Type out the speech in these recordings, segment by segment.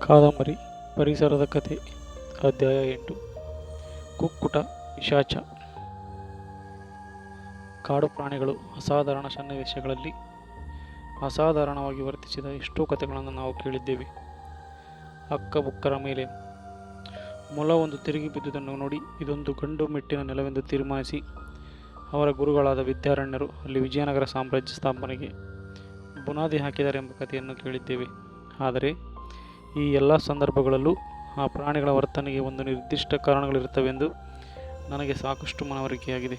ಕಾದಂಬರಿ ಪರಿಸರದ ಕಥೆ. ಅಧ್ಯಾಯ 8. ಕುಕ್ಕುಟ ಪಿಶಾಚ. ಕಾಡು ಪ್ರಾಣಿಗಳು ಅಸಾಧಾರಣ ಸನ್ನಿವೇಶಗಳಲ್ಲಿ ಅಸಾಧಾರಣವಾಗಿ ವರ್ತಿಸಿದ ಎಷ್ಟೋ ಕಥೆಗಳನ್ನು ನಾವು ಕೇಳಿದ್ದೇವೆ. ಅಕ್ಕಬುಕ್ಕರ ಮೇಲೆ ಮೊಲವೊಂದು ತಿರುಗಿ ಬಿದ್ದುದನ್ನು ನೋಡಿ ಇದೊಂದು ಗಂಡು ಮೆಟ್ಟಿನ ನೆಲವೆಂದು ತೀರ್ಮಾನಿಸಿ ಅವರ ಗುರುಗಳಾದ ವಿದ್ಯಾರಣ್ಯರು ಅಲ್ಲಿ ವಿಜಯನಗರ ಸಾಮ್ರಾಜ್ಯ ಸ್ಥಾಪನೆಗೆ ಬುನಾದಿ ಹಾಕಿದರೆಂಬ ಕಥೆಯನ್ನು ಕೇಳಿದ್ದೇವೆ. ಆದರೆ ಈ ಎಲ್ಲ ಸಂದರ್ಭಗಳಲ್ಲೂ ಆ ಪ್ರಾಣಿಗಳ ವರ್ತನೆಗೆ ಒಂದು ನಿರ್ದಿಷ್ಟ ಕಾರಣಗಳಿರುತ್ತವೆಂದು ನನಗೆ ಸಾಕಷ್ಟು ಮನವರಿಕೆಯಾಗಿದೆ.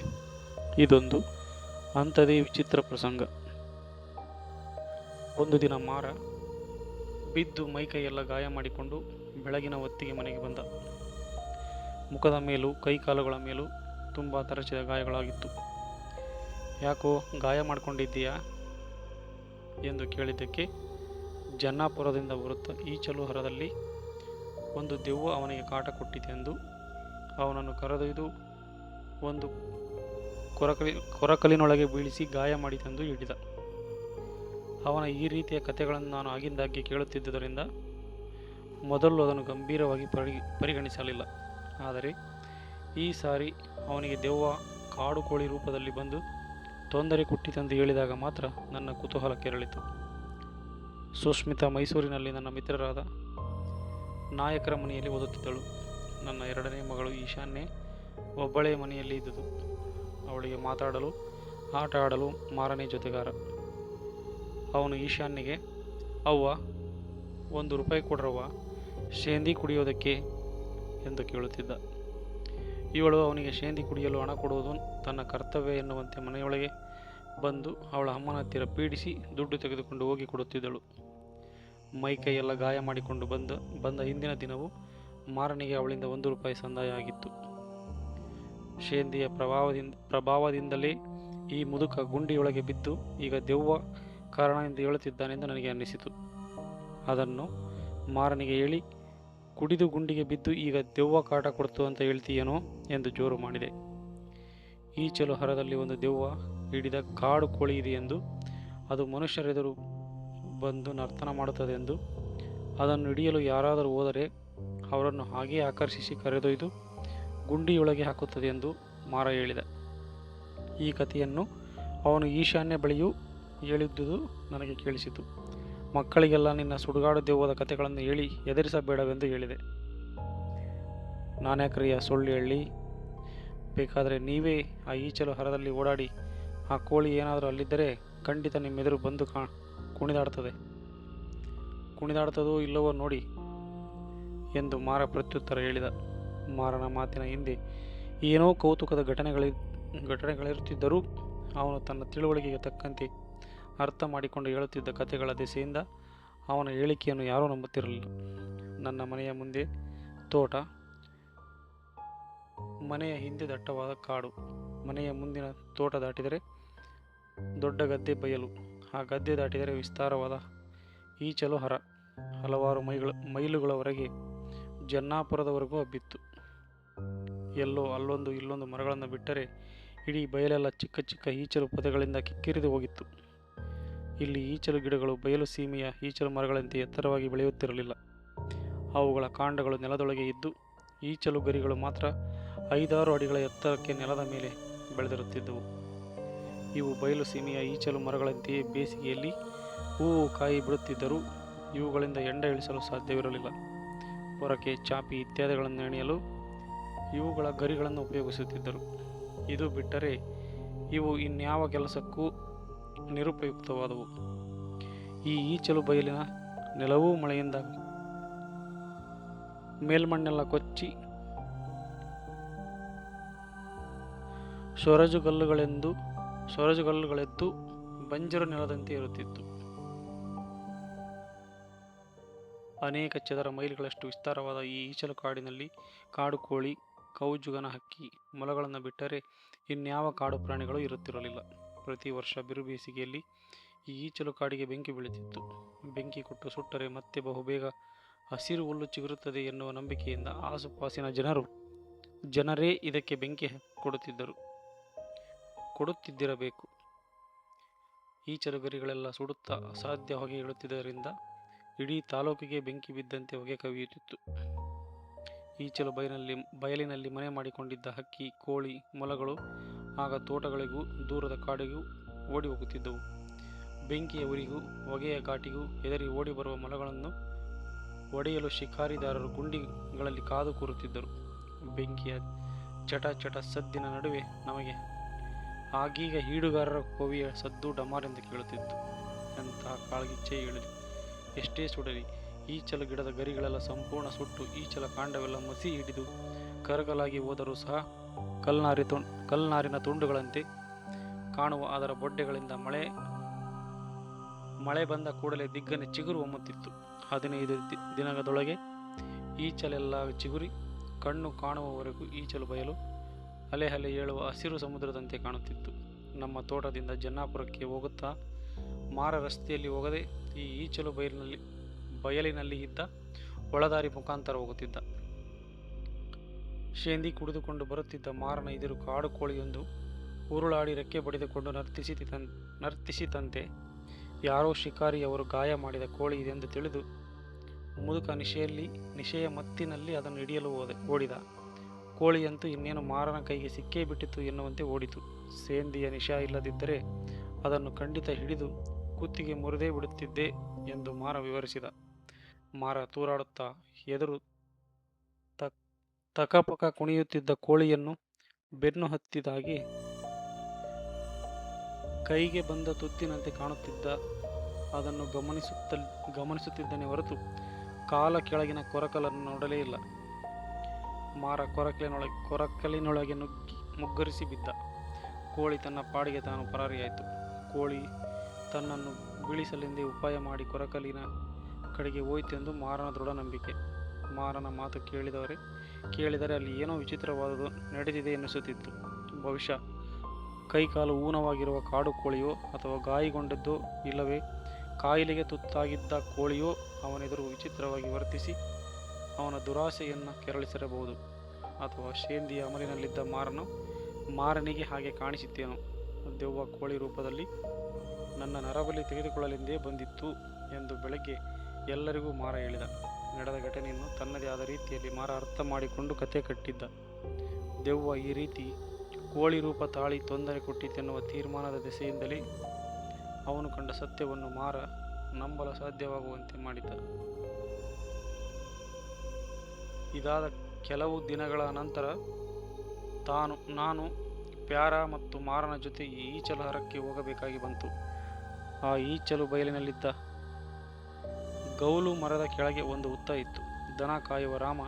ಇದೊಂದು ಅಂಥದೇ ವಿಚಿತ್ರ ಪ್ರಸಂಗ. ಒಂದು ದಿನ ಮಾರ ಬಿದ್ದು ಮೈಕೈಯೆಲ್ಲ ಗಾಯ ಮಾಡಿಕೊಂಡು ಬೆಳಗಿನ ಹೊತ್ತಿಗೆ ಮನೆಗೆ ಬಂದ. ಮುಖದ ಮೇಲೂ ಕೈಕಾಲುಗಳ ಮೇಲೂ ತುಂಬ ತರಚಿದ ಗಾಯಗಳಾಗಿತ್ತು. ಯಾಕೋ ಗಾಯ ಮಾಡಿಕೊಂಡಿದ್ದೀಯಾ ಎಂದು ಕೇಳಿದ್ದಕ್ಕೆ, ಜನ್ನಾಪುರದಿಂದ ಬರುತ್ತಾ ಈಚಲು ಹರದಲ್ಲಿ ಒಂದು ದೆವ್ವ ಅವನಿಗೆ ಕಾಟ ಕೊಟ್ಟಿತೆಂದು ಅವನನ್ನು ಕರೆದೊಯ್ದು ಒಂದು ಕೊರಕಲಿನೊಳಗೆ ಬೀಳಿಸಿ ಗಾಯ ಮಾಡಿತೆಂದು ಹೇಳಿದ. ಅವನ ಈ ರೀತಿಯ ಕಥೆಗಳನ್ನು ನಾನು ಆಗಿಂದಾಗ್ಗೆ ಕೇಳುತ್ತಿದ್ದುದರಿಂದ ಮೊದಲು ಅದನ್ನು ಗಂಭೀರವಾಗಿ ಪರಿಗಣಿಸಲಿಲ್ಲ. ಆದರೆ ಈ ಸಾರಿ ಅವನಿಗೆ ದೆವ್ವ ಕಾಡು ಕೋಳಿ ರೂಪದಲ್ಲಿ ಬಂದು ತೊಂದರೆ ಕೊಟ್ಟಿತೆಂದು ಹೇಳಿದಾಗ ಮಾತ್ರ ನನ್ನ ಕುತೂಹಲ ಕೆರಳಿತು. ಸುಸ್ಮಿತಾ ಮೈಸೂರಿನಲ್ಲಿ ನನ್ನ ಮಿತ್ರರಾದ ನಾಯಕರ ಮನೆಯಲ್ಲಿ ಓದುತ್ತಿದ್ದಳು. ನನ್ನ ಎರಡನೇ ಮಗಳು ಈಶಾನ್ಯ ಒಬ್ಬಳೇ ಮನೆಯಲ್ಲಿ ಇದ್ದುದು. ಅವಳಿಗೆ ಮಾತಾಡಲು ಆಟ ಆಡಲು ಮಾರನೇ ಜೊತೆಗಾರ. ಅವನು ಈಶಾನ್ಯಗೆ, ಅವ್ವ ₹1 ಕೊಡ್ರವ್ವ ಶೇಂದಿ ಕುಡಿಯೋದಕ್ಕೆ ಎಂದು ಕೇಳುತ್ತಿದ್ದ. ಇವಳು ಅವನಿಗೆ ಶೇಂದಿ ಕುಡಿಯಲು ಹಣ ಕೊಡುವುದು ತನ್ನ ಕರ್ತವ್ಯ ಎನ್ನುವಂತೆ ಮನೆಯೊಳಗೆ ಬಂದು ಅವಳ ಅಮ್ಮನ ಹತ್ತಿರ ಪೀಡಿಸಿ ದುಡ್ಡು ತೆಗೆದುಕೊಂಡು ಹೋಗಿ ಕೊಡುತ್ತಿದ್ದಳು. ಮೈಕೈಯೆಲ್ಲ ಗಾಯ ಮಾಡಿಕೊಂಡು ಬಂದ ಹಿಂದಿನ ದಿನವೂ ಮಾರನಿಗೆ ಅವಳಿಂದ ₹1 ಸಂದಾಯ ಆಗಿತ್ತು. ಶೇಂದಿಯ ಪ್ರಭಾವದಿಂದಲೇ ಈ ಮುದುಕ ಗುಂಡಿಯೊಳಗೆ ಬಿದ್ದು ಈಗ ದೆವ್ವ ಕಾರಣ ಎಂದು ಹೇಳುತ್ತಿದ್ದಾನೆಂದು ನನಗೆ ಅನ್ನಿಸಿತು. ಅದನ್ನು ಮಾರನಿಗೆ ಹೇಳಿ, ಕುಡಿದು ಗುಂಡಿಗೆ ಬಿದ್ದು ಈಗ ದೆವ್ವ ಕಾಟ ಕೊಡ್ತು ಅಂತ ಹೇಳ್ತೀಯೇನೋ ಎಂದು ಜೋರು ಮಾಡಿದೆ. ಈಚಲು ಹರದಲ್ಲಿ ಒಂದು ದೆವ್ವ ಹಿಡಿದ ಕಾಡು ಕೋಳಿ ಇದೆಯೆಂದು, ಅದು ಮನುಷ್ಯರೆದುರು ಬಂದು ನರ್ತನ ಮಾಡುತ್ತದೆಂದು, ಅದನ್ನು ಹಿಡಿಯಲು ಯಾರಾದರೂ ಹೋದರೆ ಅವರನ್ನು ಹಾಗೆಯೇ ಆಕರ್ಷಿಸಿ ಕರೆದೊಯ್ದು ಗುಂಡಿಯೊಳಗೆ ಹಾಕುತ್ತದೆ ಎಂದು ಮಾರ ಹೇಳಿದ. ಈ ಕಥೆಯನ್ನು ಅವನು ಈಶಾನ್ಯ ಬಳಿಯೂ ಹೇಳಿದ್ದುದು ನನಗೆ ಕೇಳಿಸಿತು. ಮಕ್ಕಳಿಗೆಲ್ಲ ನಿನ್ನ ಸುಡುಗಾಡು ದೆವ್ವದ ಕಥೆಗಳನ್ನು ಹೇಳಿ ಹೆದರಿಸಬೇಡವೆಂದು ಹೇಳಿದೆ. ನಾನ್ಯಾಕ್ರಿಯ ಸುಳ್ಳು ಹೇಳಿ? ಬೇಕಾದರೆ ನೀವೇ ಆ ಈಚಲು ಹರದಲ್ಲಿ ಓಡಾಡಿ ಆ ಕೋಳಿ ಏನಾದರೂ ಅಲ್ಲಿದ್ದರೆ ಖಂಡಿತ ನಿಮ್ಮೆದುರು ಬಂದು ಕುಣಿದಾಡ್ತದೋ ಇಲ್ಲವೋ ನೋಡಿ ಎಂದು ಮಾರ ಪ್ರತ್ಯುತ್ತರ ಹೇಳಿದ. ಮಾರನ ಮಾತಿನ ಹಿಂದೆ ಏನೋ ಕೌತುಕದ ಘಟನೆಗಳಿರುತ್ತಿದ್ದರೂ ಅವನು ತನ್ನ ತಿಳುವಳಿಕೆಗೆ ತಕ್ಕಂತೆ ಅರ್ಥ ಮಾಡಿಕೊಂಡು ಹೇಳುತ್ತಿದ್ದ ಕಥೆಗಳ ದೆಸೆಯಿಂದ ಅವನ ಹೇಳಿಕೆಯನ್ನು ಯಾರೂ ನಂಬುತ್ತಿರಲಿಲ್ಲ. ನನ್ನ ಮನೆಯ ಮುಂದೆ ತೋಟ, ಮನೆಯ ಹಿಂದೆ ದಟ್ಟವಾದ ಕಾಡು, ಮನೆಯ ಮುಂದಿನ ತೋಟ ದಾಟಿದರೆ ದೊಡ್ಡ ಗದ್ದೆ ಬಯಲು, ಆ ಗದ್ದೆ ದಾಟಿದರೆ ವಿಸ್ತಾರವಾದ ಈಚಲು ಹರ, ಹಲವಾರು ಮೈಲುಗಳವರೆಗೆ ಜನ್ನಾಪುರದವರೆಗೂ ಹಬ್ಬಿತ್ತು. ಎಲ್ಲೋ ಅಲ್ಲೊಂದು ಇಲ್ಲೊಂದು ಮರಗಳನ್ನು ಬಿಟ್ಟರೆ ಇಡೀ ಬಯಲೆಲ್ಲ ಚಿಕ್ಕ ಚಿಕ್ಕ ಈಚಲು ಪೊದೆಗಳಿಂದ ಕಿಕ್ಕಿರಿದು ಹೋಗಿತ್ತು. ಇಲ್ಲಿ ಈಚಲು ಗಿಡಗಳು ಬಯಲು ಸೀಮೆಯ ಈಚಲು ಮರಗಳಂತೆ ಎತ್ತರವಾಗಿ ಬೆಳೆಯುತ್ತಿರಲಿಲ್ಲ. ಅವುಗಳ ಕಾಂಡಗಳು ನೆಲದೊಳಗೆ ಇದ್ದು ಈಚಲು ಗರಿಗಳು ಮಾತ್ರ 5-6 ಅಡಿಗಳ ಎತ್ತರಕ್ಕೆ ನೆಲದ ಮೇಲೆ ಬೆಳೆದಿರುತ್ತಿದ್ದವು. ಇವು ಬಯಲು ಸೀಮೆಯ ಈಚಲು ಮರಗಳಂತೆಯೇ ಬೇಸಿಗೆಯಲ್ಲಿ ಹೂವು ಕಾಯಿ ಬಿಡುತ್ತಿದ್ದರೂ ಇವುಗಳಿಂದ ಎಂಡ ಇಳಿಸಲು ಸಾಧ್ಯವಿರಲಿಲ್ಲ. ಪೊರಕೆ, ಚಾಪಿ ಇತ್ಯಾದಿಗಳನ್ನು ಎಣೆಯಲು ಇವುಗಳ ಗರಿಗಳನ್ನು ಉಪಯೋಗಿಸುತ್ತಿದ್ದರು. ಇದು ಬಿಟ್ಟರೆ ಇವು ಇನ್ಯಾವ ಕೆಲಸಕ್ಕೂ ನಿರುಪಯುಕ್ತವಾದವು. ಈ ಈಚಲು ಬಯಲಿನ ನೆಲವೂ ಮಳೆಯಿಂದ ಮೇಲ್ಮಣ್ಣೆಲ್ಲ ಕೊಚ್ಚಿ ಸೊರಜುಗಲ್ಲುಗಳೆದ್ದು ಬಂಜರು ನೆಲದಂತೆ ಇರುತ್ತಿತ್ತು. ಅನೇಕ ಚದರ ಮೈಲಿಗಳಷ್ಟು ವಿಸ್ತಾರವಾದ ಈ ಈಚಲು ಕಾಡಿನಲ್ಲಿ ಕಾಡು ಕೋಳಿ, ಕೌಜುಗನ ಹಕ್ಕಿ, ಮೊಲಗಳನ್ನು ಬಿಟ್ಟರೆ ಇನ್ಯಾವ ಕಾಡು ಪ್ರಾಣಿಗಳು ಇರುತ್ತಿರಲಿಲ್ಲ. ಪ್ರತಿ ವರ್ಷ ಬಿರುಬೇಸಿಗೆಯಲ್ಲಿ ಈ ಈಚಲು ಕಾಡಿಗೆ ಬೆಂಕಿ ಬೀಳುತ್ತಿತ್ತು. ಬೆಂಕಿ ಕೊಟ್ಟು ಸುಟ್ಟರೆ ಮತ್ತೆ ಬಹುಬೇಗ ಹಸಿರು ಹುಲ್ಲು ಚಿಗುರುತ್ತದೆ ಎನ್ನುವ ನಂಬಿಕೆಯಿಂದ ಆಸುಪಾಸಿನ ಜನರೇ ಇದಕ್ಕೆ ಬೆಂಕಿ ಕೊಡುತ್ತಿದ್ದಿರಬೇಕು. ಈಚಲು ಗರಿಗಳೆಲ್ಲ ಸುಡುತ್ತಾ ಅಸಾಧ್ಯ ಹೊಗೆ ಇಳುತ್ತಿದ್ದರಿಂದ ಇಡೀ ತಾಲೂಕಿಗೆ ಬೆಂಕಿ ಬಿದ್ದಂತೆ ಹೊಗೆ ಕವಿಯುತ್ತಿತ್ತು. ಈಚಲು ಬಯಲಿನಲ್ಲಿ ಮನೆ ಮಾಡಿಕೊಂಡಿದ್ದ ಹಕ್ಕಿ, ಕೋಳಿ, ಮೊಲಗಳು ಆಗ ತೋಟಗಳಿಗೂ ದೂರದ ಕಾಡಿಗೂ ಓಡಿ ಹೋಗುತ್ತಿದ್ದವು. ಬೆಂಕಿಯ ಉರಿಗೂ ಹೊಗೆಯ ಘಾಟಿಗೂ ಹೆದರಿ ಓಡಿ ಬರುವ ಮೊಲಗಳನ್ನು ಒಡೆಯಲು ಶಿಕಾರಿದಾರರು ಗುಂಡಿಗಳಲ್ಲಿ ಕಾದು ಕೂರುತ್ತಿದ್ದರು. ಬೆಂಕಿಯ ಚಟ ಚಟ ಸದ್ದಿನ ನಡುವೆ ನಮಗೆ ಆಗೀಗ ಈಡುಗಾರರ ಕೋವಿಯ ಸದ್ದು ಡಮಾರೆಂದು ಕೇಳುತ್ತಿತ್ತು. ಎಂತಹ ಕಾಳ್ಗಿಚ್ಚೆ ಇಳಿದು ಎಷ್ಟೇ ಸುಡಲಿ, ಈಚಲ ಗಿಡದ ಗರಿಗಳೆಲ್ಲ ಸಂಪೂರ್ಣ ಸುಟ್ಟು ಈಚಲ ಕಾಂಡವೆಲ್ಲ ಮಸಿ ಹಿಡಿದು ಕರಕಲಾಗಿ ಹೋದರೂ ಸಹ ಕಲ್ನಾರಿನ ತುಂಡುಗಳಂತೆ ಕಾಣುವ ಅದರ ಬೊಡ್ಡೆಗಳಿಂದ ಮಳೆ ಬಂದ ಕೂಡಲೇ ದಿಗ್ಗನೆ ಚಿಗುರು ಹೊಮ್ಮುತ್ತಿತ್ತು. 15 ದಿನದೊಳಗೆ ಈಚಲೆಲ್ಲ ಚಿಗುರಿ ಕಣ್ಣು ಕಾಣುವವರೆಗೂ ಈಚಲು ಬಯಲು ಅಲೆ ಅಲೆ ಏಳುವ ಹಸಿರು ಸಮುದ್ರದಂತೆ ಕಾಣುತ್ತಿತ್ತು. ನಮ್ಮ ತೋಟದಿಂದ ಜನ್ನಾಪುರಕ್ಕೆ ಹೋಗುತ್ತಾ ಮಾರ ರಸ್ತೆಯಲ್ಲಿ ಹೋಗದೆ ಈ ಈಚಲು ಬಯಲಿನಲ್ಲಿ ಇದ್ದ ಒಳದಾರಿ ಮುಖಾಂತರ ಹೋಗುತ್ತಿದ್ದ. ಶೇಂದಿ ಕುಡಿದುಕೊಂಡು ಬರುತ್ತಿದ್ದ ಮಾರನ ಎದುರು ಕಾಡು ಕೋಳಿಯೊಂದು ಉರುಳಾಡಿ ರೆಕ್ಕೆ ಬಡಿದುಕೊಂಡು ನರ್ತಿಸಿತಂತೆ. ಯಾರೋ ಶಿಕಾರಿಯವರು ಗಾಯ ಮಾಡಿದ ಕೋಳಿ ಇದೆಂದು ತಿಳಿದು ಮುದುಕ ನಿಶೆಯ ಮತ್ತಿನಲ್ಲಿ ಅದನ್ನು ಹಿಡಿಯಲು ಓಡಿದ. ಕೋಳಿಯಂತೂ ಇನ್ನೇನು ಮಾರನ ಕೈಗೆ ಸಿಕ್ಕೇ ಬಿಟ್ಟಿತು ಎನ್ನುವಂತೆ ಓಡಿತು. ಸೇಂದಿಯ ನಿಶಾ ಇಲ್ಲದಿದ್ದರೆ ಅದನ್ನು ಖಂಡಿತ ಹಿಡಿದು ಕುತ್ತಿಗೆ ಮುರಿದೇ ಬಿಡುತ್ತಿದ್ದೆ ಎಂದು ಮಾರ ವಿವರಿಸಿದ. ಮಾರ ತೂರಾಡುತ್ತಾ ಎದುರು ತಕಪಕ ಕುಣಿಯುತ್ತಿದ್ದ ಕೋಳಿಯನ್ನು ಬೆನ್ನು ಹತ್ತಿದಾಗಿ ಕೈಗೆ ಬಂದ ತುತ್ತಿನಂತೆ ಕಾಣುತ್ತಿದ್ದ. ಅದನ್ನು ಗಮನಿಸುತ್ತಿದ್ದನೇ ಹೊರತು ಕಾಲ ಕೆಳಗಿನ ಕೊರಕಲನ್ನು ನೋಡಲೇ ಇಲ್ಲ. ಮಾರ ಕೊರಕಲಿನೊಳಗೆ ನುಗ್ಗಿ ಮುಗ್ಗರಿಸಿ ಬಿದ್ದ. ಕೋಳಿ ತನ್ನ ಪಾಡಿಗೆ ತಾನು ಪರಾರಿಯಾಯಿತು. ಕೋಳಿ ತನ್ನನ್ನು ಬೀಳಿಸಲೆಂದೇ ಉಪಾಯ ಮಾಡಿ ಕೊರಕಲಿನ ಕಡೆಗೆ ಹೋಯಿತೆಂದು ಮಾರನ ದೃಢ ನಂಬಿಕೆ. ಮಾರನ ಮಾತು ಕೇಳಿದರೆ ಅಲ್ಲಿ ಏನೋ ವಿಚಿತ್ರವಾದುದು ನಡೆದಿದೆ ಎನ್ನಿಸುತ್ತಿತ್ತು. ಬಹುಶಃ ಕೈಕಾಲು ಊನವಾಗಿರುವ ಕಾಡು ಕೋಳಿಯೋ ಅಥವಾ ಗಾಯಗೊಂಡದ್ದೋ ಇಲ್ಲವೇ ಕಾಯಿಲೆಗೆ ತುತ್ತಾಗಿದ್ದ ಕೋಳಿಯೋ ಅವನೆದುರು ವಿಚಿತ್ರವಾಗಿ ವರ್ತಿಸಿ ಅವನ ದುರಾಸೆಯನ್ನು ಕೆರಳಿಸಿರಬಹುದು. ಅಥವಾ ಶೇಂದಿಯ ಅಮಲಿನಲ್ಲಿದ್ದ ಮಾರನಿಗೆ ಹಾಗೆ ಕಾಣಿಸಿತ್ತೇನೋ. ದೆವ್ವ ಕೋಳಿ ರೂಪದಲ್ಲಿ ನನ್ನ ನರಬಲಿ ತೆಗೆದುಕೊಳ್ಳಲೆಂದೇ ಬಂದಿತ್ತು ಎಂದು ಬೆಳಗ್ಗೆ ಎಲ್ಲರಿಗೂ ಮಾರ ಹೇಳಿದ. ನಡೆದ ಘಟನೆಯನ್ನು ತನ್ನದೇ ಆದ ರೀತಿಯಲ್ಲಿ ಮಾರ ಅರ್ಥ ಮಾಡಿಕೊಂಡು ಕತೆ ಕಟ್ಟಿದ್ದ. ದೆವ್ವ ಈ ರೀತಿ ಕೋಳಿ ರೂಪ ತಾಳಿ ತೊಂದರೆ ಕೊಟ್ಟಿತೆನ್ನುವ ತೀರ್ಮಾನದ ದೆಸೆಯಿಂದಲೇ ಅವನು ಕಂಡ ಸತ್ಯವನ್ನು ಮಾರ ನಂಬಲು ಸಾಧ್ಯವಾಗುವಂತೆ ಮಾಡಿದ್ದ. ಇದಾದ ಕೆಲವು ದಿನಗಳ ನಂತರ ನಾನು ಪ್ಯಾರ ಮತ್ತು ಮಾರನ ಜೊತೆ ಈ ಈಚಲು ಹರಕ್ಕೆ ಹೋಗಬೇಕಾಗಿ ಬಂತು. ಆ ಈಚಲು ಬಯಲಿನಲ್ಲಿದ್ದ ಗೌಲು ಮರದ ಕೆಳಗೆ ಒಂದು ಹುತ್ತ ಇತ್ತು. ದನ ಕಾಯುವ ರಾಮ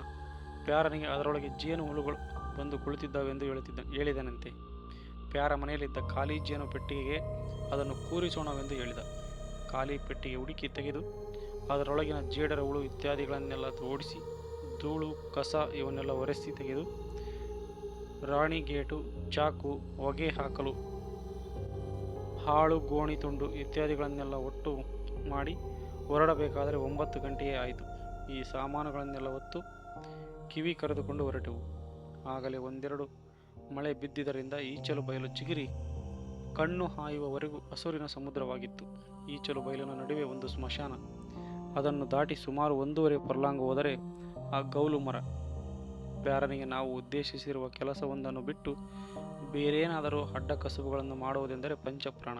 ಪ್ಯಾರನಿಗೆ ಅದರೊಳಗೆ ಜೇನು ಹುಳುಗಳು ಬಂದು ಕುಳಿತಿದ್ದಾವೆಂದು ಹೇಳಿದನಂತೆ. ಪ್ಯಾರ ಮನೆಯಲ್ಲಿದ್ದ ಖಾಲಿ ಜೇನು ಪೆಟ್ಟಿಗೆಗೆ ಅದನ್ನು ಕೂರಿಸೋಣವೆಂದು ಹೇಳಿದ. ಖಾಲಿ ಪೆಟ್ಟಿಗೆ ಹುಡುಕಿ ತೆಗೆದು ಅದರೊಳಗಿನ ಜೇಡರ ಹುಳು ಇತ್ಯಾದಿಗಳನ್ನೆಲ್ಲ ಓಡಿಸಿ ಧೂಳು ಕಸ ಇವನ್ನೆಲ್ಲ ಒರೆಸಿ ತೆಗೆದು ರಾಣಿಗೇಟು, ಚಾಕು, ಹೊಗೆ ಹಾಕಲು ಹಾಳು ಗೋಣಿ ತುಂಡು ಇತ್ಯಾದಿಗಳನ್ನೆಲ್ಲ ಒಟ್ಟು ಮಾಡಿ ಹೊರಡಬೇಕಾದರೆ 9 ಗಂಟೆಯೇ ಆಯಿತು. ಈ ಸಾಮಾನುಗಳನ್ನೆಲ್ಲ ಹೊತ್ತು ಕಿವಿ ಕರೆದುಕೊಂಡು ಹೊರಟೆವು. ಆಗಲೇ ಒಂದೆರಡು ಮಳೆ ಬಿದ್ದಿದ್ದರಿಂದ ಈಚಲು ಬಯಲು ಚಿಗಿರಿ ಕಣ್ಣು ಹಾಯುವವರೆಗೂ ಹಸುರಿನ ಸಮುದ್ರವಾಗಿತ್ತು. ಈಚಲು ಬಯಲಿನ ನಡುವೆ ಒಂದು ಸ್ಮಶಾನ. ಅದನ್ನು ದಾಟಿ ಸುಮಾರು 1.5 ಫರ್ಲಾಂಗ್ ಹೋದರೆ ಆ ಗೌಲು ಮರ. ಪ್ಯಾರನಿಗೆ ನಾವು ಉದ್ದೇಶಿಸಿರುವ ಕೆಲಸವೊಂದನ್ನು ಬಿಟ್ಟು ಬೇರೇನಾದರೂ ಅಡ್ಡ ಕಸುಬುಗಳನ್ನು ಮಾಡುವುದೆಂದರೆ ಪಂಚಪ್ರಾಣ.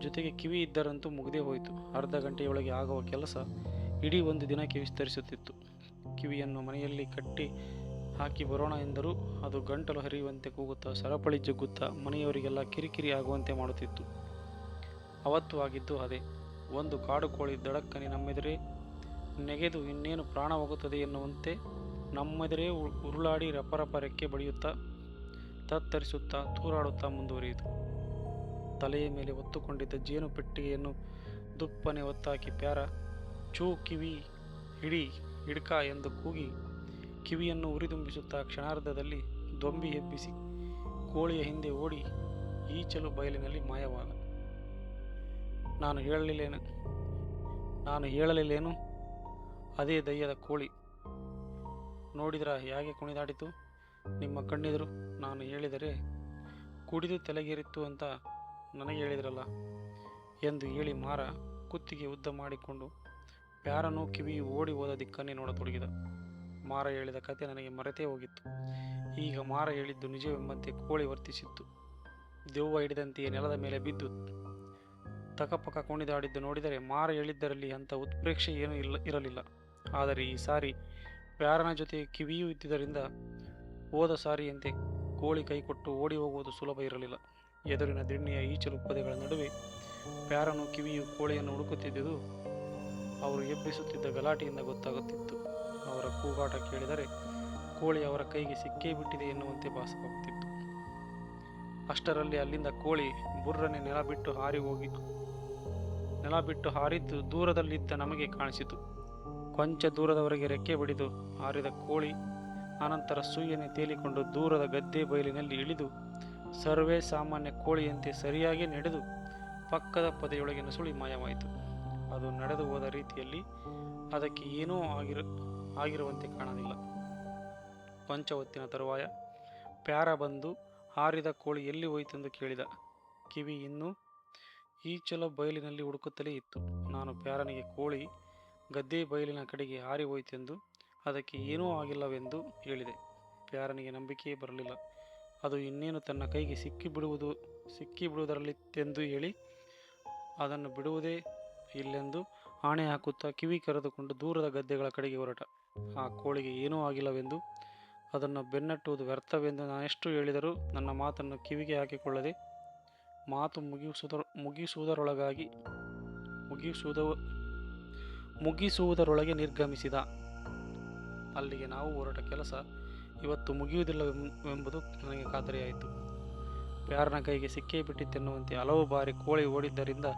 ಜೊತೆಗೆ ಕಿವಿ ಇದ್ದರಂತೂ ಮುಗಿದೇ ಹೋಯಿತು. ಅರ್ಧ ಗಂಟೆಯೊಳಗೆ ಆಗುವ ಕೆಲಸ ಇಡೀ ಒಂದು ದಿನಕ್ಕೆ ವಿಸ್ತರಿಸುತ್ತಿತ್ತು. ಕಿವಿಯನ್ನು ಮನೆಯಲ್ಲಿ ಕಟ್ಟಿ ಹಾಕಿ ಬರೋಣ ಎಂದರೂ ಅದು ಗಂಟಲು ಹರಿಯುವಂತೆ ಕೂಗುತ್ತಾ ಸರಪಳಿ ಜಗ್ಗುತ್ತಾ ಮನೆಯವರಿಗೆಲ್ಲ ಕಿರಿಕಿರಿ ಆಗುವಂತೆ ಮಾಡುತ್ತಿತ್ತು. ಅವತ್ತು ಆಗಿದ್ದು ಅದೇ. ಒಂದು ಕಾಡು ಕೋಳಿ ದಡಕ್ಕನೆ ನಮ್ಮೆದುರೇ ನೆಗೆದು ಇನ್ನೇನು ಪ್ರಾಣ ಹೋಗುತ್ತದೆ ಎನ್ನುವಂತೆ ನಮ್ಮೆದುರೇ ಉರುಳಾಡಿ ರಪರಪ ರೆಕ್ಕೆ ಬಡಿಯುತ್ತಾ ತತ್ತರಿಸುತ್ತಾ ತೂರಾಡುತ್ತಾ ಮುಂದುವರಿಯಿತು. ತಲೆಯ ಮೇಲೆ ಹೊತ್ತುಕೊಂಡಿದ್ದ ಜೇನು ಪೆಟ್ಟಿಗೆಯನ್ನು ದುಪ್ಪನೆ ಹೊತ್ತಾಕಿ ಪ್ಯಾರ ಚೂ ಕಿವಿ ಹಿಡ್ಕ ಎಂದು ಕೂಗಿ ಕಿವಿಯನ್ನು ಉರಿದುಂಬಿಸುತ್ತಾ ಕ್ಷಣಾರ್ಧದಲ್ಲಿ ದೊಂಬಿ ಎಬ್ಬಿಸಿ ಕೋಳಿಯ ಹಿಂದೆ ಓಡಿ ಈಚಲು ಬಯಲಿನಲ್ಲಿ ಮಾಯವಾದ. ನಾನು ಹೇಳಲಿಲ್ಲೇನು, ಅದೇ ದಯ್ಯದ ಕೋಳಿ. ನೋಡಿದ್ರಾ ಹೇಗೆ ಕುಣಿದಾಡಿತು ನಿಮ್ಮ ಕಣ್ಣೆದುರು. ನಾನು ಹೇಳಿದರೆ ಕುಡಿದು ತಲೆಗೇರಿತ್ತು ಅಂತ ನನಗೆ ಹೇಳಿದ್ರಲ್ಲ. ಎಂದು ಹೇಳಿ ಮಾರ ಕುತ್ತಿಗೆ ಉದ್ದ ಮಾಡಿಕೊಂಡು ಪ್ಯಾರನು ಕಿವಿಯು ಓಡಿ ಹೋದ ದಿಕ್ಕನ್ನೇ ನೋಡತೊಡಗಿದ. ಮಾರ ಹೇಳಿದ ಕತೆ ನನಗೆ ಮರೆತೇ ಹೋಗಿತ್ತು. ಈಗ ಮಾರ ಹೇಳಿದ್ದು ನಿಜವೆಂಬಂತೆ ಕೋಳಿ ವರ್ತಿಸಿತ್ತು. ದೆವ್ವ ಹಿಡಿದಂತೆಯೇ ನೆಲದ ಮೇಲೆ ಬಿದ್ದು ತಕಪಕ ಕುಣಿದಾಡಿದ್ದು ನೋಡಿದರೆ ಮಾರ ಹೇಳಿದ್ದರಲ್ಲಿ ಅಂಥ ಉತ್ಪ್ರೇಕ್ಷೆ ಏನೂ ಇರಲಿಲ್ಲ. ಆದರೆ ಈ ಸಾರಿ ಪ್ಯಾರನ ಜೊತೆ ಕಿವಿಯೂ ಇದ್ದುದರಿಂದ ಹೋದ ಸಾರಿಯಂತೆ ಕೋಳಿ ಕೈಕೊಟ್ಟು ಓಡಿ ಹೋಗುವುದು ಸುಲಭ ಇರಲಿಲ್ಲ. ಎದುರಿನ ದಿಣ್ಣೆಯ ಈಚಲು ಪೊದೆಗಳ ನಡುವೆ ಪ್ಯಾರನು ಕಿವಿಯು ಕೋಳಿಯನ್ನು ಹುಡುಕುತ್ತಿದ್ದುದು ಅವರು ಎಬ್ಬಿಸುತ್ತಿದ್ದ ಗಲಾಟೆಯಿಂದ ಗೊತ್ತಾಗುತ್ತಿತ್ತು. ಅವರ ಕೂಗಾಟ ಕೇಳಿದರೆ ಕೋಳಿ ಅವರ ಕೈಗೆ ಸಿಕ್ಕೇ ಬಿಟ್ಟಿದೆ ಎನ್ನುವಂತೆ ಭಾಸವಾಗುತ್ತಿತ್ತು. ಅಷ್ಟರಲ್ಲಿ ಅಲ್ಲಿಂದ ಕೋಳಿ ಬುರ್ರನೆ ನೆಲ ಬಿಟ್ಟು ಹಾರಿದ್ದು ದೂರದಲ್ಲಿದ್ದ ನಮಗೆ ಕಾಣಿಸಿತು. ಕೊಂಚ ದೂರದವರೆಗೆ ರೆಕ್ಕೆ ಬಡಿದು ಹಾರಿದ ಕೋಳಿ ಅನಂತರ ಸುಯ್ಯನೆ ತೇಲಿಕೊಂಡು ದೂರದ ಗದ್ದೆ ಬಯಲಿನಲ್ಲಿ ಇಳಿದು ಸರ್ವೇ ಸಾಮಾನ್ಯ ಕೋಳಿಯಂತೆ ಸರಿಯಾಗಿ ನಡೆದು ಪಕ್ಕದ ಪೊದೆಯೊಳಗೆ ನುಸುಳಿ ಮಾಯವಾಯಿತು. ಅದು ನಡೆದು ಹೋದ ರೀತಿಯಲ್ಲಿ ಅದಕ್ಕೆ ಏನೂ ಆಗಿರುವಂತೆ ಕಾಣಲಿಲ್ಲ. ಕೊಂಚ ಹೊತ್ತಿನ ತರುವಾಯ ಪ್ಯಾರ ಬಂದು ಹಾರಿದ ಕೋಳಿ ಎಲ್ಲಿ ಹೋಯಿತೆಂದು ಕೇಳಿದ. ಕಿವಿ ಇನ್ನೂ ಈಚಲ ಬಯಲಿನಲ್ಲಿ ಹುಡುಕುತ್ತಲೇ ಇತ್ತು. ನಾನು ಪ್ಯಾರನಿಗೆ ಕೋಳಿ ಗದ್ದೆ ಬಯಲಿನ ಕಡೆಗೆ ಹಾರಿ ಹೋಯಿತೆಂದು, ಅದಕ್ಕೆ ಏನೂ ಆಗಿಲ್ಲವೆಂದು ಹೇಳಿದೆ. ಪ್ಯಾರನಿಗೆ ನಂಬಿಕೆಯೇ ಬರಲಿಲ್ಲ. ಅದು ಇನ್ನೇನು ತನ್ನ ಕೈಗೆ ಸಿಕ್ಕಿಬಿಡುವುದರಲ್ಲಿತ್ತೆಂದು ಹೇಳಿ ಅದನ್ನು ಬಿಡುವುದೇ ಇಲ್ಲೆಂದು ಆಣೆ ಹಾಕುತ್ತಾ ಕಿವಿ ಕರೆದುಕೊಂಡು ದೂರದ ಗದ್ದೆಗಳ ಕಡೆಗೆ ಹೊರಟ. ಆ ಕೋಳಿಗೆ ಏನೂ ಆಗಿಲ್ಲವೆಂದು, ಅದನ್ನು ಬೆನ್ನಟ್ಟುವುದು ವ್ಯರ್ಥವೆಂದು ನಾನೆಷ್ಟು ಹೇಳಿದರೂ ನನ್ನ ಮಾತನ್ನು ಕಿವಿಗೆ ಹಾಕಿಕೊಳ್ಳದೆ ಮಾತು ಮುಗಿಸುವುದರೊಳಗೆ ನಿರ್ಗಮಿಸಿದ. ಅಲ್ಲಿಗೆ ನಾವು ಹೊರಟ ಕೆಲಸ ಇವತ್ತು ಮುಗಿಯುವುದಿಲ್ಲವೆಂಬುದು ನನಗೆ ಖಾತರಿಯಾಯಿತು. ಪ್ಯಾರನ ಕೈಗೆ ಸಿಕ್ಕೇ ಬಿಟ್ಟಿತೆನ್ನುವಂತೆ ಹಲವು ಬಾರಿ ಕೋಳಿ ಓಡಿದ್ದರಿಂದ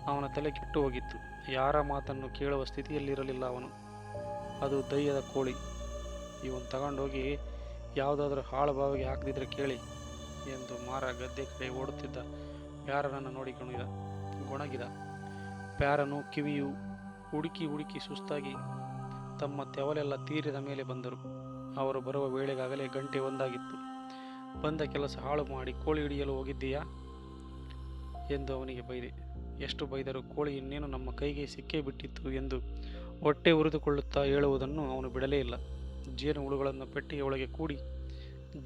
ಅವನ ತಲೆ ಕೆಟ್ಟು ಹೋಗಿತ್ತು. ಯಾರ ಮಾತನ್ನು ಕೇಳುವ ಸ್ಥಿತಿಯಲ್ಲಿರಲಿಲ್ಲ ಅವನು. ಅದು ದಯ್ಯದ ಕೋಳಿ. ಇವನು ತಗೊಂಡೋಗಿ ಯಾವುದಾದ್ರೂ ಹಾಳು ಬಾವಿಗೆ ಹಾಕದಿದ್ರೆ ಕೇಳಿ ಎಂದು ಮಾರ ಗದ್ದೆ ಕಡೆ ಓಡುತ್ತಿದ್ದ ಪ್ಯಾರನನ್ನು ನೋಡಿ ಗೊಣಗಿದ. ಪ್ಯಾರನು ಕಿವಿಯು ಹುಡುಕಿ ಸುಸ್ತಾಗಿ ತಮ್ಮ ತೆವಲೆಲ್ಲ ತೀರಿದ ಮೇಲೆ ಬಂದರು. ಅವರು ಬರುವ ವೇಳೆಗಾಗಲೇ ಗಂಟೆ ಒಂದಾಗಿತ್ತು. ಬಂದ ಕೆಲಸ ಹಾಳು ಮಾಡಿ ಕೋಳಿ ಹಿಡಿಯಲು ಹೋಗಿದ್ದೀಯಾ ಎಂದು ಅವನಿಗೆ ಬೈದೆ. ಎಷ್ಟು ಬೈದರೂ ಕೋಳಿ ಇನ್ನೇನು ನಮ್ಮ ಕೈಗೆ ಸಿಕ್ಕೇ ಬಿಟ್ಟಿತ್ತು ಎಂದು ಹೊಟ್ಟೆ ಉರಿದುಕೊಳ್ಳುತ್ತಾ ಹೇಳುವುದನ್ನು ಅವನು ಬಿಡಲೇ ಇಲ್ಲ. ಜೇನು ಹುಳುಗಳನ್ನು ಪೆಟ್ಟಿಗೆ ಒಳಗೆ ಕೂಡಿ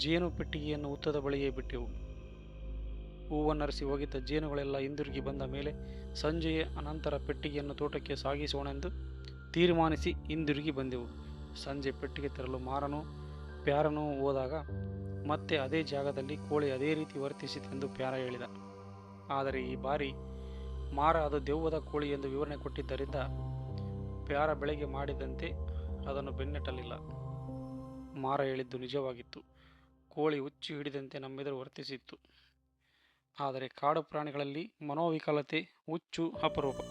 ಜೇನು ಪೆಟ್ಟಿಗೆಯನ್ನು ಹುತ್ತದ ಬಳಿಯೇ ಬಿಟ್ಟೆವು. ಹೂವನ್ನರಿಸಿ ಹೋಗಿದ್ದ ಜೇನುಗಳೆಲ್ಲ ಹಿಂದಿರುಗಿ ಬಂದ ಮೇಲೆ ಸಂಜೆಯ ಅನಂತರ ಪೆಟ್ಟಿಗೆಯನ್ನು ತೋಟಕ್ಕೆ ಸಾಗಿಸೋಣೆಂದು ತೀರ್ಮಾನಿಸಿ ಹಿಂದಿರುಗಿ ಬಂದೆವು. ಸಂಜೆ ಪೆಟ್ಟಿಗೆ ತರಲು ಮಾರನು ಪ್ಯಾರನು ಹೋದಾಗ ಮತ್ತೆ ಅದೇ ಜಾಗದಲ್ಲಿ ಕೋಳಿ ಅದೇ ರೀತಿ ವರ್ತಿಸಿತೆಂದು ಪ್ಯಾರ ಹೇಳಿದ. ಆದರೆ ಈ ಬಾರಿ ಮಾರ ಅದು ದೆವ್ವದ ಕೋಳಿ ಎಂದು ವಿವರಣೆ ಕೊಟ್ಟಿದ್ದರಿಂದ ಪ್ಯಾರ ಬೆಳಗ್ಗೆ ಮಾಡಿದಂತೆ ಅದನ್ನು ಬೆನ್ನಟ್ಟಲಿಲ್ಲ. ಮಾರ ಹೇಳಿದ್ದು ನಿಜವಾಗಿತ್ತು. ಕೋಳಿ ಹುಚ್ಚು ಹಿಡಿದಂತೆ ನಮ್ಮೆದುರು ವರ್ತಿಸಿತ್ತು. ಆದರೆ ಕಾಡು ಪ್ರಾಣಿಗಳಲ್ಲಿ ಮನೋವಿಕಲತೆ, ಹುಚ್ಚು ಅಪರೂಪ.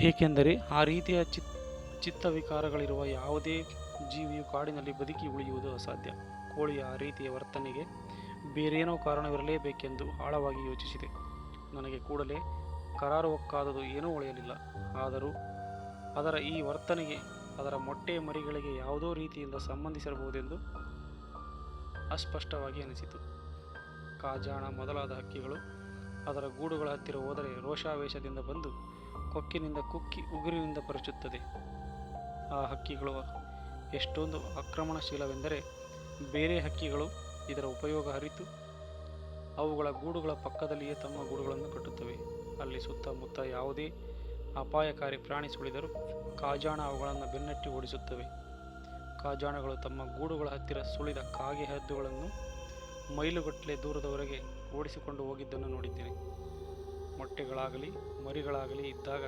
ಏಕೆಂದರೆ ಆ ರೀತಿಯ ಚಿತ್ತವಿಕಾರಗಳಿರುವ ಯಾವುದೇ ಜೀವಿಯು ಕಾಡಿನಲ್ಲಿ ಬದುಕಿ ಉಳಿಯುವುದು ಅಸಾಧ್ಯ. ಕೋಳಿಯ ಆ ರೀತಿಯ ವರ್ತನೆಗೆ ಬೇರೇನೋ ಕಾರಣವಿರಲೇಬೇಕೆಂದು ಆಳವಾಗಿ ಯೋಚಿಸಿದೆ. ನನಗೆ ಕೂಡಲೇ ಕರಾರುವಕ್ಕಾದುದು ಏನೂ ಉಳಿಯಲಿಲ್ಲ. ಆದರೂ ಅದರ ಈ ವರ್ತನೆಗೆ ಅದರ ಮೊಟ್ಟೆ ಮರಿಗಳಿಗೆ ಯಾವುದೋ ರೀತಿಯಿಂದ ಸಂಬಂಧಿಸಿರಬಹುದೆಂದು ಅಸ್ಪಷ್ಟವಾಗಿ ಅನಿಸಿತು. ಕಾಜಾಣ ಮೊದಲಾದ ಹಕ್ಕಿಗಳು ಅದರ ಗೂಡುಗಳ ಹತ್ತಿರ ಹೋದರೆ ರೋಷಾವೇಶದಿಂದ ಬಂದು ಕೊಕ್ಕಿನಿಂದ ಕುಕ್ಕಿ ಉಗುರಿನಿಂದ ಪರಚುತ್ತದೆ. ಆ ಹಕ್ಕಿಗಳು ಎಷ್ಟೊಂದು ಆಕ್ರಮಣಶೀಲವೆಂದರೆ ಬೇರೆ ಹಕ್ಕಿಗಳು ಇದರ ಉಪಯೋಗ ಅರಿತು ಅವುಗಳ ಗೂಡುಗಳ ಪಕ್ಕದಲ್ಲಿಯೇ ತಮ್ಮ ಗೂಡುಗಳನ್ನು ಕಟ್ಟುತ್ತವೆ. ಅಲ್ಲಿ ಸುತ್ತಮುತ್ತ ಯಾವುದೇ ಅಪಾಯಕಾರಿ ಪ್ರಾಣಿ ಸುಳಿದರೂ ಕಾಜಾಣ ಅವುಗಳನ್ನು ಬೆನ್ನಟ್ಟಿ ಓಡಿಸುತ್ತವೆ. ಕಾಜಾಣಗಳು ತಮ್ಮ ಗೂಡುಗಳ ಹತ್ತಿರ ಸುಳಿದ ಕಾಗೆ ಹದ್ದುಗಳನ್ನು ಮೈಲುಗಟ್ಟಲೆ ದೂರದವರೆಗೆ ಓಡಿಸಿಕೊಂಡು ಹೋಗಿದ್ದನ್ನು ನೋಡಿದ್ದೇನೆ. ಮೊಟ್ಟೆಗಳಾಗಲಿ ಮರಿಗಳಾಗಲಿ ಇದ್ದಾಗ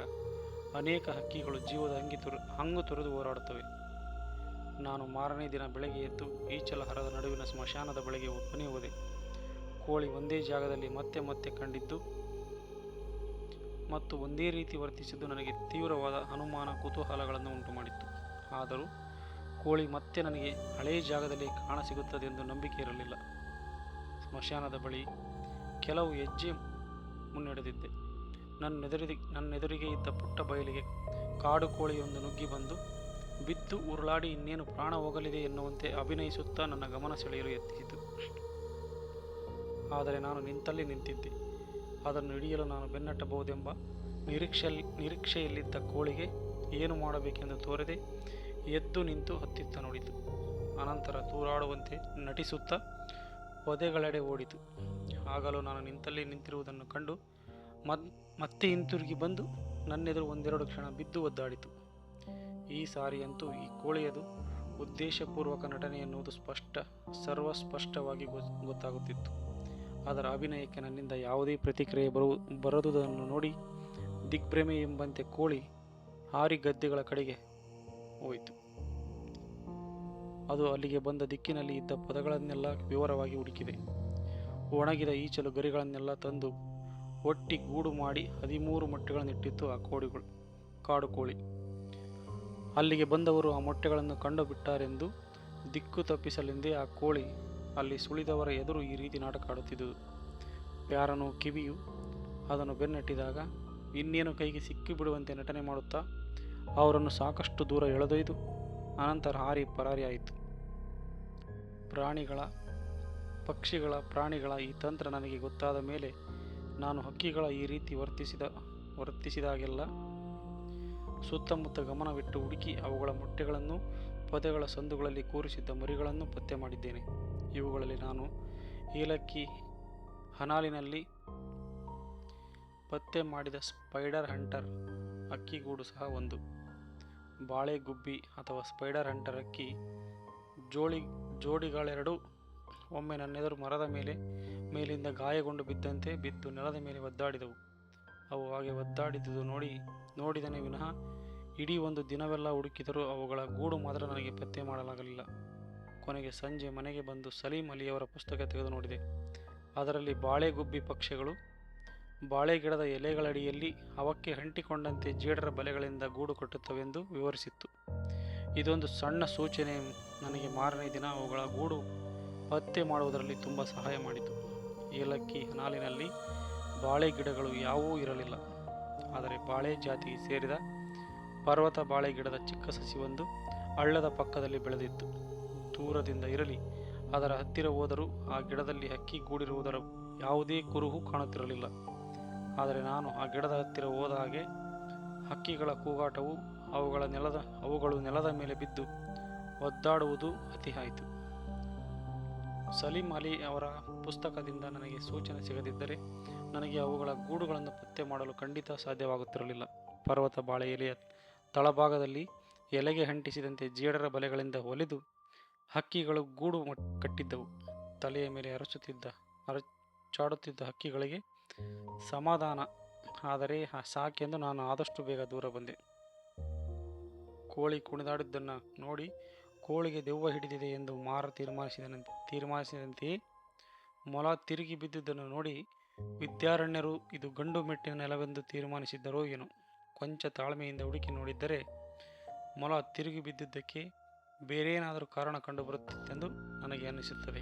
ಅನೇಕ ಹಕ್ಕಿಗಳು ಜೀವದ ಹಂಗು ತೊರೆದು ಹೋರಾಡುತ್ತವೆ. ನಾನು ಮಾರನೇ ದಿನ ಬೆಳಗ್ಗೆ ಎದ್ದು ಈಚಲ ಹರದ ನಡುವಿನ ಸ್ಮಶಾನದ ಬಳಿಗೆ ಒಬ್ಬನೇ ಹೋದೆ. ಕೋಳಿ ಒಂದೇ ಜಾಗದಲ್ಲಿ ಮತ್ತೆ ಮತ್ತೆ ಕಂಡಿದ್ದು ಮತ್ತು ಒಂದೇ ರೀತಿ ವರ್ತಿಸಿದ್ದು ನನಗೆ ತೀವ್ರವಾದ ಅನುಮಾನ ಕುತೂಹಲಗಳನ್ನು ಉಂಟು ಮಾಡಿತ್ತು. ಆದರೂ ಕೋಳಿ ಮತ್ತೆ ನನಗೆ ಹಳೆಯ ಜಾಗದಲ್ಲಿ ಕಾಣಸಿಗುತ್ತದೆಂದು ನಂಬಿಕೆ ಇರಲಿಲ್ಲ. ಸ್ಮಶಾನದ ಬಳಿ ಕೆಲವು ಹೆಜ್ಜೆ ಮುನ್ನಡೆದಿದ್ದೆ. ನನ್ನೆದುರಿಗೆ ಇದ್ದ ಪುಟ್ಟ ಬಯಲಿಗೆ ಕಾಡು ಕೋಳಿಯೊಂದು ನುಗ್ಗಿ ಬಂದು ಬಿದ್ದು ಉರುಳಾಡಿ ಇನ್ನೇನು ಪ್ರಾಣ ಹೋಗಲಿದೆ ಎನ್ನುವಂತೆ ಅಭಿನಯಿಸುತ್ತಾ ನನ್ನ ಗಮನ ಸೆಳೆಯಲು ಯತ್ನಿಸಿತು. ಆದರೆ ನಾನು ನಿಂತಲ್ಲಿ ನಿಂತಿದ್ದೆ. ಅದನ್ನು ಹಿಡಿಯಲು ನಾನು ಬೆನ್ನಟ್ಟಬಹುದೆಂಬ ನಿರೀಕ್ಷೆಯಲ್ಲಿದ್ದ ಕೋಳಿಗೆ ಏನು ಮಾಡಬೇಕೆಂದು ತೋರದೆ ಎದ್ದು ನಿಂತು ಹತ್ತಿತ್ತ ನೋಡಿತು. ಅನಂತರ ತೂರಾಡುವಂತೆ ನಟಿಸುತ್ತಾ ಪೊದೆಗಳೆಡೆ ಓಡಿತು. ಆಗಲೂ ನಾನು ನಿಂತಲ್ಲಿ ನಿಂತಿರುವುದನ್ನು ಕಂಡು ಮತ್ತೆ ಹಿಂತಿರುಗಿ ಬಂದು ನನ್ನೆದುರು ಒಂದೆರಡು ಕ್ಷಣ ಬಿದ್ದು ಒದ್ದಾಡಿತು. ಈ ಸಾರಿಯಂತೂ ಈ ಕೋಳಿಯದು ಉದ್ದೇಶಪೂರ್ವಕ ನಟನೆ ಎನ್ನುವುದು ಸರ್ವಸ್ಪಷ್ಟವಾಗಿ ಗೊತ್ತಾಗುತ್ತಿತ್ತು. ಅದರ ಅಭಿನಯಕ್ಕೆ ನನ್ನಿಂದ ಯಾವುದೇ ಪ್ರತಿಕ್ರಿಯೆ ಬರದುದನ್ನು ನೋಡಿ ದಿಗ್ಭ್ರಮೆ ಎಂಬಂತೆ ಕೋಳಿ ಹಾರಿ ಗದ್ದೆಗಳ ಕಡೆಗೆ ಹೋಯಿತು. ಅದು ಅಲ್ಲಿಗೆ ಬಂದ ದಿಕ್ಕಿನಲ್ಲಿ ಇದ್ದ ಪದಗಳನ್ನೆಲ್ಲ ವಿವರವಾಗಿ ಹುಡುಕಿದೆ. ಒಣಗಿದ ಈಚಲು ಗರಿಗಳನ್ನೆಲ್ಲ ತಂದು ಒಟ್ಟಿ ಗೂಡು ಮಾಡಿ 13 ಮೊಟ್ಟೆಗಳನ್ನಿಟ್ಟಿತ್ತು ಆ ಕಾಡು ಕೋಳಿ. ಅಲ್ಲಿಗೆ ಬಂದವರು ಆ ಮೊಟ್ಟೆಗಳನ್ನು ಕಂಡು ಬಿಟ್ಟಾರೆಂದು ದಿಕ್ಕು ತಪ್ಪಿಸಲೆಂದೇ ಆ ಕೋಳಿ ಅಲ್ಲಿ ಸುಳಿದವರ ಎದುರು ಈ ರೀತಿ ನಾಟಕ ಆಡುತ್ತಿದ್ದುದು. ಪ್ಯಾರನು ಕಿವಿಯು ಅದನ್ನು ಬೆನ್ನಟ್ಟಿದಾಗ ಇನ್ನೇನು ಕೈಗೆ ಸಿಕ್ಕಿಬಿಡುವಂತೆ ನಟನೆ ಮಾಡುತ್ತಾ ಅವರನ್ನು ಸಾಕಷ್ಟು ದೂರ ಎಳೆದೊಯ್ದು ಅನಂತರ ಹಾರಿ ಪರಾರಿಯಾಯಿತು. ಪ್ರಾಣಿಗಳ ಈ ತಂತ್ರ ನನಗೆ ಗೊತ್ತಾದ ಮೇಲೆ ನಾನು ಹಕ್ಕಿಗಳ ಈ ರೀತಿ ವರ್ತಿಸಿದಾಗೆಲ್ಲ ಸುತ್ತಮುತ್ತ ಗಮನವಿಟ್ಟು ಹುಡುಕಿ ಅವುಗಳ ಮೊಟ್ಟೆಗಳನ್ನು ಪೊದೆಗಳ ಸಂದುಗಳಲ್ಲಿ ಕೂರಿಸಿದ್ದ ಮರಿಗಳನ್ನು ಪತ್ತೆ ಮಾಡಿದ್ದೇನೆ. ಇವುಗಳಲ್ಲಿ ನಾನು ಏಲಕ್ಕಿ ಹನಾಲಿನಲ್ಲಿ ಪತ್ತೆ ಮಾಡಿದ ಸ್ಪೈಡರ್ ಹಂಟರ್ ಅಕ್ಕಿಗೂಡು ಸಹ ಒಂದು. ಬಾಳೆಗುಬ್ಬಿ ಅಥವಾ ಸ್ಪೈಡರ್ ಹಂಟರ್ ಅಕ್ಕಿ ಜೋಡಿಗಳೆರಡೂ ಒಮ್ಮೆ ನನ್ನೆದುರು ಮರದ ಮೇಲಿಂದ ಗಾಯಗೊಂಡು ಬಿದ್ದು ನೆಲದ ಮೇಲೆ ಒದ್ದಾಡಿದವು. ಅವು ಹಾಗೆ ಒದ್ದಾಡಿದುದು ನೋಡಿದನೇ ವಿನಃ ಇಡೀ ಒಂದು ದಿನವೆಲ್ಲ ಹುಡುಕಿದರೂ ಅವುಗಳ ಗೂಡು ಮಾತ್ರ ನನಗೆ ಪತ್ತೆ ಮಾಡಲಾಗಲಿಲ್ಲ. ಕೊನೆಗೆ ಸಂಜೆ ಮನೆಗೆ ಬಂದು ಸಲೀಂ ಅಲಿಯವರ ಪುಸ್ತಕ ತೆಗೆದು ನೋಡಿದೆ. ಅದರಲ್ಲಿ ಬಾಳೆಗುಬ್ಬಿ ಪಕ್ಷಿಗಳು ಬಾಳೆ ಗಿಡದ ಎಲೆಗಳಡಿಯಲ್ಲಿ ಅವಕ್ಕೆ ಅಂಟಿಕೊಂಡಂತೆ ಜೇಡರ ಬಲೆಗಳಿಂದ ಗೂಡು ಕಟ್ಟುತ್ತವೆಂದು ವಿವರಿಸಿತ್ತು. ಇದೊಂದು ಸಣ್ಣ ಸೂಚನೆ ನನಗೆ ಮಾರನೇ ದಿನ ಅವುಗಳ ಗೂಡು ಪತ್ತೆ ಮಾಡುವುದರಲ್ಲಿ ತುಂಬ ಸಹಾಯ ಮಾಡಿತು. ಏಲಕ್ಕಿ ಹನಾಲಿನಲ್ಲಿ ಬಾಳೆ ಗಿಡಗಳು ಯಾವುವೂ ಇರಲಿಲ್ಲ. ಆದರೆ ಬಾಳೆ ಜಾತಿಗೆ ಸೇರಿದ ಪರ್ವತ ಬಾಳೆ ಗಿಡದ ಚಿಕ್ಕ ಸಸಿಯೊಂದು ಹಳ್ಳದ ಪಕ್ಕದಲ್ಲಿ ಬೆಳೆದಿತ್ತು. ದೂರದಿಂದ ಇರಲಿ ಅದರ ಹತ್ತಿರ ಹೋದರೂ ಆ ಗಿಡದಲ್ಲಿ ಹಕ್ಕಿ ಗೂಡಿರುವುದರ ಯಾವುದೇ ಕುರುಹು ಕಾಣುತ್ತಿರಲಿಲ್ಲ. ಆದರೆ ನಾನು ಆ ಗಿಡದ ಹತ್ತಿರ ಹೋದ ಹಾಗೆ ಹಕ್ಕಿಗಳ ಕೂಗಾಟವು ಅವುಗಳು ನೆಲದ ಮೇಲೆ ಬಿದ್ದು ಒದ್ದಾಡುವುದು ಅತಿ ಆಯಿತು. ಸಲೀಂ ಅಲಿ ಅವರ ಪುಸ್ತಕದಿಂದ ನನಗೆ ಸೂಚನೆ ಸಿಗದಿದ್ದರೆ ನನಗೆ ಅವುಗಳ ಗೂಡುಗಳನ್ನು ಪತ್ತೆ ಮಾಡಲು ಖಂಡಿತ ಸಾಧ್ಯವಾಗುತ್ತಿರಲಿಲ್ಲ. ಪರ್ವತ ಬಾಳೆ ಎಲೆಯ ತಳಭಾಗದಲ್ಲಿ ಎಲೆಗೆ ಅಂಟಿಸಿದಂತೆ ಜೇಡರ ಬಲೆಗಳಿಂದ ಹೊಲಿದು ಹಕ್ಕಿಗಳು ಗೂಡು ಕಟ್ಟಿದ್ದವು. ತಲೆಯ ಮೇಲೆ ಅರಚಾಡುತ್ತಿದ್ದ ಹಕ್ಕಿಗಳಿಗೆ ಸಮಾಧಾನ ಆದರೆ ಸಾಕೆಂದು ನಾನು ಆದಷ್ಟು ಬೇಗ ದೂರ ಬಂದೆ. ಕೋಳಿ ಕುಣಿದಾಡಿದ್ದನ್ನು ನೋಡಿ ಕೋಳಿಗೆ ದೆವ್ವ ಹಿಡಿದಿದೆ ಎಂದು ಮಾರ ತೀರ್ಮಾನಿಸಿದಂತೆಯೇ ಮೊಲ ತಿರುಗಿ ಬಿದ್ದುದನ್ನು ನೋಡಿ ವಿದ್ಯಾರಣ್ಯರು ಇದು ಗಂಡು ಮೆಟ್ಟಿನ ನೆಲವೆಂದು ತೀರ್ಮಾನಿಸಿದ್ದರೋ ಏನೋ. ಕೊಂಚ ತಾಳ್ಮೆಯಿಂದ ಹುಡುಕಿ ನೋಡಿದ್ದರೆ ಮೊಲ ತಿರುಗಿ ಬಿದ್ದುದಕ್ಕೆ ಬೇರೇನಾದರೂ ಕಾರಣ ಕಂಡುಬರುತ್ತಿತ್ತೆಂದು ನನಗೆ ಅನ್ನಿಸುತ್ತದೆ.